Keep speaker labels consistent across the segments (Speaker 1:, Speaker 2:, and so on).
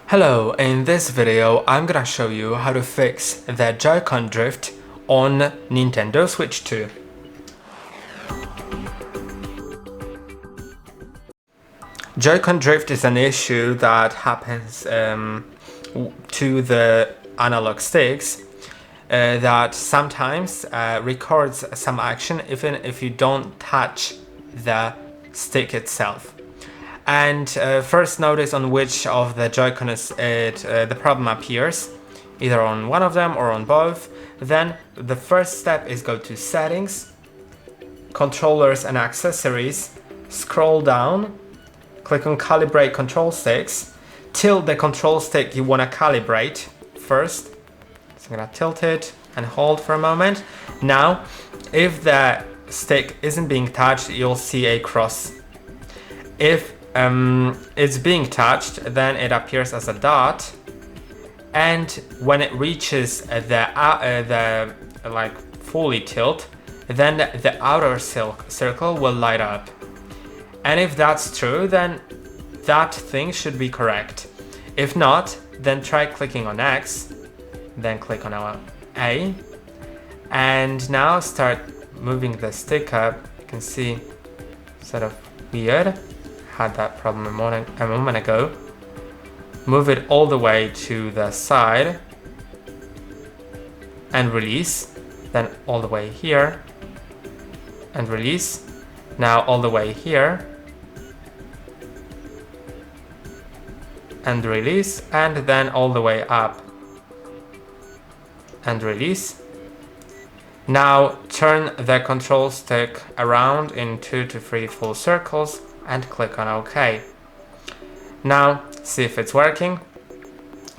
Speaker 1: Hello, in this video I'm gonna show you how to fix the Joy-Con drift on Nintendo Switch 2. Joy-Con drift is an issue that happens to the analog sticks that sometimes records some action even if you don't touch the stick itself. And first notice on which of the Joy-Con the problem appears, either on one of them or on both. Then the first step is go to Settings, Controllers and Accessories, scroll down, click on Calibrate Control Sticks, tilt the control stick you want to calibrate first. So I'm gonna tilt it and hold for a moment. Now, if the stick isn't being touched, you'll see a cross. If it's being touched, then it appears as a dot, and when it reaches the fully tilt, then the outer circle will light up. And if that's true, then that thing should be correct. If not, then try clicking on X, then click on A, and now start moving the stick up. You can see, sort of weird. Had that problem a moment ago. Move it all the way to the side and release, then all the way here and release, now all the way here and release, and then all the way up and release. Now turn the control stick around in 2 to 3 full circles and click on OK. Now see if it's working.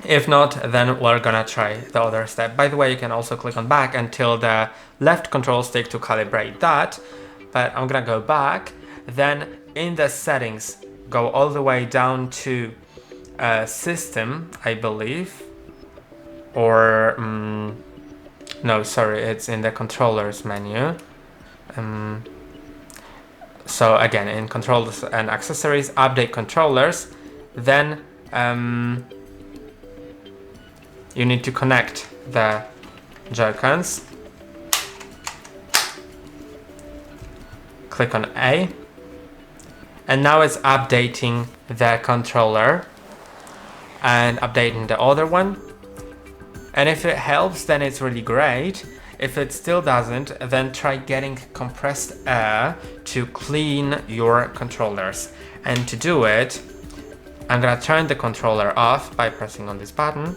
Speaker 1: If not, then we're gonna try the other step. By the way, you can also click on back and tilt the left control stick to calibrate that, but I'm gonna go back. Then in the settings, go all the way down to system, I believe, or no, sorry, it's in the controllers menu. So again, in controllers and accessories, update controllers, then you need to connect the Joy-Cons. Click on A, and now it's updating the controller and updating the other one. And if it helps, then it's really great. If it still doesn't, then try getting compressed air to clean your controllers. And to do it, I'm gonna turn the controller off by pressing on this button.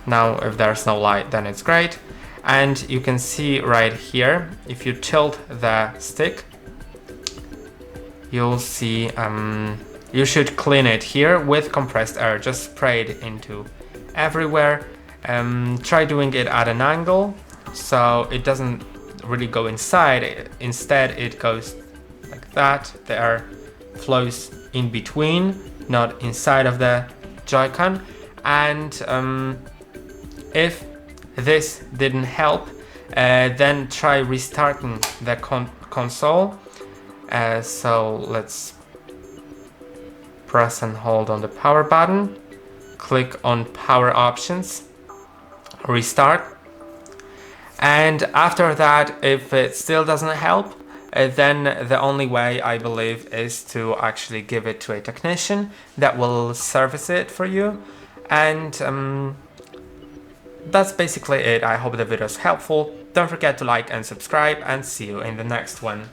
Speaker 1: Now, if there's no light, then it's great. And you can see right here, if you tilt the stick, you'll see you should clean it here with compressed air. Just spray it into everywhere. Try doing it at an angle so it doesn't really go inside. Instead, it goes like that. The air flows in between, not inside of the Joy-Con. And if this didn't help, then try restarting the console. So let's press and hold on the power button, click on power options, restart, and after that, if it still doesn't help, then the only way, I believe, is to actually give it to a technician that will service it for you. And that's basically it. I hope the video is helpful. Don't forget to like and subscribe, and see you in the next one.